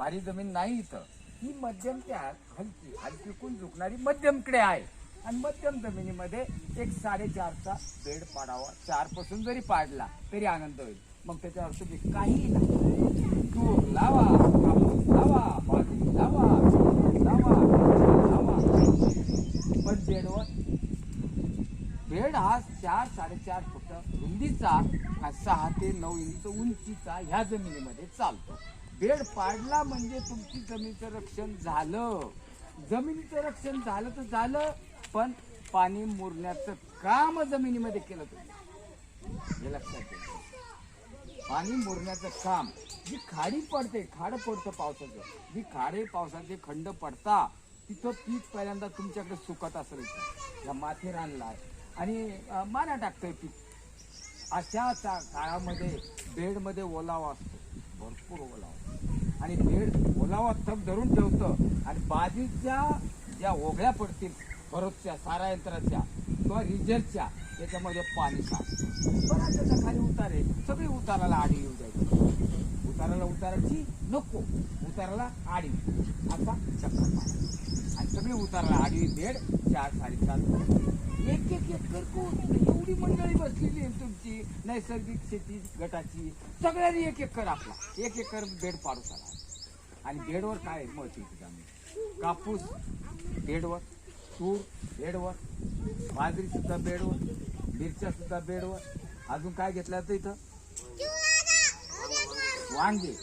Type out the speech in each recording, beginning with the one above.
भारी जमीन नाही इथं, ही मध्यम त्या हलकी हलकीकून झुकणारी मध्यमकडे आहे. आणि मध्यम जमिनीमध्ये एक 4.5चा बेड पाडावा. 4 पासून जरी पाडला तरी आनंद होईल. मग त्याच्यावर तुम्ही काही नाही, तूर लावा, कापूस लावा, बाजरी लावा, लावा, लावा, पण बेड हा 4-4.5 फूट रुंदीचा, 6 ते 9 इंच उंचीचा ह्या जमिनीमध्ये चालतो. बेड पाडला म्हणजे तुमची जमिनीचं रक्षण झालं. जमिनीचं रक्षण झालं तर झालं, पण पाणी मुरण्याचं काम जमिनीमध्ये केलं तुम्ही, हे लक्षात घ्या. पाणी मुरण्याचं काम, जी खाडी पडते, खाड पडतं पावसाचं, जी खाडे पावसाचे खंड पडता तिथं पीक पहिल्यांदा तुमच्याकडे सुकत असेल, या माथेरानला आणि माना टाकतंय पीक. अशा काळामध्ये बेडमध्ये ओलावा असतो, भरपूर ओलावा, आणि बेड ओलावा थप धरून ठेवतं. आणि बाजूच्या ज्या ओघळ्या पडतील बरोबरच्या सारा यंत्राच्या किंवा रिजरच्या, त्याच्यामध्ये पाणी साचतं. बराच त्याच्या खाली उतारे, सगळे उताराला आडी येऊ जायचे. उताराला उताराची नको, उताराला आडी असा चक्कर मारा, आणि सगळे उताराला आडी. बेड 4-4.5 एक एकर एवढी मंडळी बसलेली आहे तुमची नैसर्गिक शेती गटाची, सगळ्यांनी 1 एकर आपला 1 एकर बेड पाडू शकला. आणि बेडवर काय महत्वाचं, कापूस बेडवर, तूर बेडवर, बाजरी सुद्धा बेडवर, मिरच्या सुद्धा बेडवर. अजून काय घेतलं तर इथं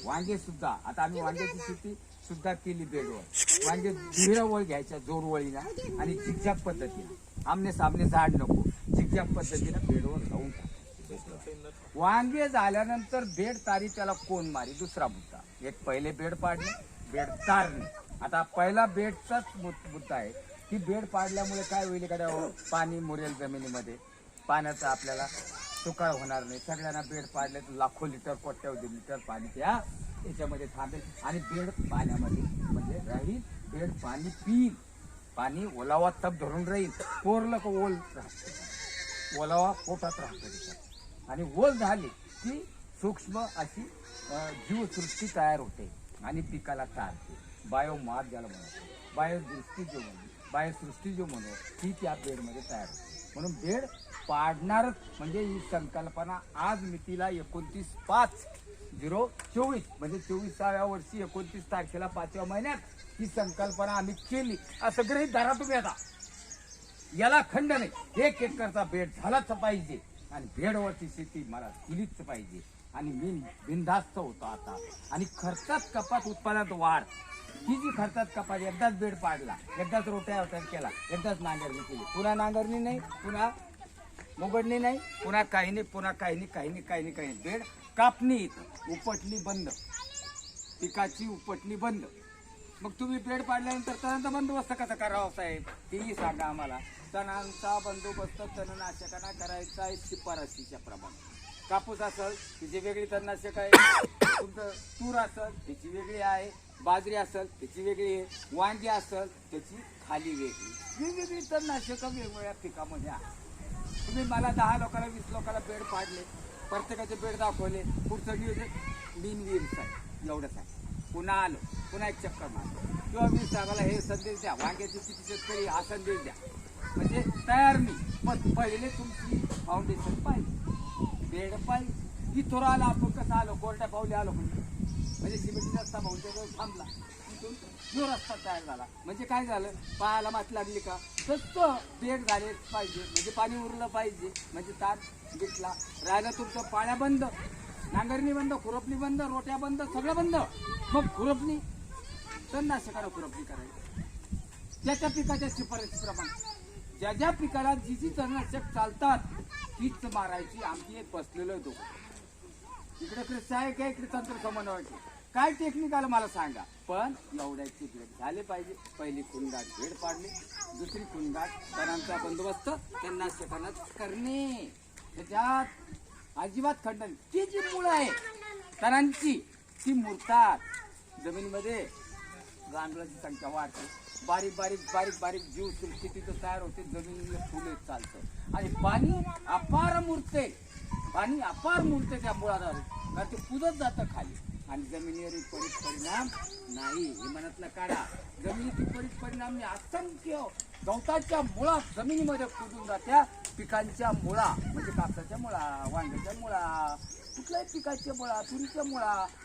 वांगे सुद्धा. आता आम्ही वांग्याची शेती सुद्धा केली बेडवर. वांगे दुहेरावळ घ्यायच्या जोरवळीला आणि झिकझॅक पद्धतीने, आमने सामने झाड नको, झिकझॅक पद्धतीने बेडवर जाऊन वांगे झाल्यानंतर बेड तारी, त्याला कोण मारी दुसरा मुद्दा. एक पहिले बेड पाडणे, बेड तारणे. आता पहिला बेडचाच मुद्दा आहे की बेड पाडल्यामुळे काय होईल, एखाद्या पाणी मुरेल जमिनीमध्ये, पाण्याचा आपल्याला सुकाळ होणार नाही. सगळ्यांना बेड पाडले तर लाखो लिटर, कोट्यावधी लिटर पाणी त्या याच्यामध्ये थांबेल आणि बेड पाण्यामध्ये म्हणजे राहील. बेड पाणी पिईल, पाणी ओलावा तप धरून राहील. कोरलं का ओल राहते, ओलावा पोटात राहतो, आणि ओल झाली की सूक्ष्म अशी जीवसृष्टी तयार होते आणि पिकाला चालते. बायोमास ज्याला म्हणतो, बायोसृष्टी जो म्हणतो, ती त्या बेडमध्ये तयार होते. म्हणून बेड पाडणारच म्हणजे ही संकल्पना आज मितीला 29/5/024 म्हणजे 24व्या वर्षी 29 तारखेला 5व्या महिन्यात ही संकल्पना आम्ही केली. असं गृहीत धरा तुम्ही. आता याला खंड नाही, 1 एकरचा बेड झालाच पाहिजे आणि बेडवरची शेती मला केलीच पाहिजे. आणि मी बिनधास्त होतो आता. आणि खर्चात कपात, उत्पन्नात वाढ. ही जी खर्चात कपात, एकदाच बेड पाडला, एकदाच रोट्या केला, एकदाच नांगरणी केली, पुन्हा नांगरणी नाही, पुन्हा मोगडणी नाही, पुन्हा काही नाही, पुन्हा काही नाही. बेड कापणी, उपटणी बंद, पिकाची उपटणी बंद. मग तुम्ही बेड पाडल्यानंतर तणांचा बंदोबस्त कसा करावा साहेब, तेही सांगा आम्हाला. तणांचा बंदोबस्त तणनाशकांना करायचा आहे शिफारशीच्या प्रमाणे. कापूस असेल त्याची वेगळी तणनाशक आहे, तुमचं तूर असेल त्याची वेगळी आहे, बाजरी असेल त्याची वेगळी आहे, वांगी असेल त्याची खाली वेगळी तणनाशकं वेगवेगळ्या पिकामध्ये आहे. तुम्ही मला 10 लोकांना 20 लोकांना बेड पाडले, प्रत्येकाचे बेड दाखवले, पुढचं नियोजन बिनविहीर आहे, एवढंच आहे. पुन्हा आलो, पुन्हा एक चक्कर मारलो, किंवा मी सांगायला हे संदेश द्या, वांग्याची किती शेतकरी हा संदेश द्या, म्हणजे तयार नाही. पण पहिले तुमची फाउंडेशन पाहिजे, बेड पाहिजे. इथोर आला आपण कसं आलो, कोरड्या पावली आलो म्हणजे सिमेंटचा रस्ता भाऊच्या थांबला, तिथून जो रस्ता तयार झाला. म्हणजे काय झालं, पायाला माती लागली का तसं बेड झाले पाहिजे, म्हणजे पाणी उरलं पाहिजे, म्हणजे तार घेतला. राहिलं तुमचं पाण्या बंद, नांगरणी बंद, खुरपणी बंद, रोट्या बंद, सगळं बंद. मग खुरपणी तणनाशकाला खुरपणी करायची त्याच्या पिकाच्या शिफारशीप्रमाणे. ज्या पिकाला जी तणनाशक चालतात तीच मारायची. आमची एक बसलेलं आहे दोघं, इकडे कृषी आहे का, इकडे तंत्र समन्वयाची काय टेक्निक आलं मला सांगा. पण एवढ्याची बेड झाले पाहिजे. पहिली खुणगाट बेड पाडली, दुसरी खुणगाट तणांचा बंदोबस्त तणनाशकांना करणे. त्याच्यात अजिबात खंड नाही. ती जी मुळं आहे तणांची ती मुरतात जमिनीमध्ये, गांडुळाची संख्या वाढते, बारीक बारीक बारीक बारीक जीव सृष्टी तिथं तयार होते, जमिनीला फुले चालतं आणि पाणी अपार मुरते. पाणी अपार मुरते त्या मुळाद्वारे, कारण ते कुदत जातं खाली आणि जमिनीवर विपरीत परिणाम नाही. हे मनातलं काढा. जमिनीत विपरीत परिणाम नाही. असंख्य गवताच्या मुळा जमिनीमध्ये कुजून जात्या. पिकांच्या मुळा म्हणजे कापसाच्या मुळा, वांग्याच्या मुळा, कुठल्याही पिकाच्या मुळा, तुरीच्या मुळा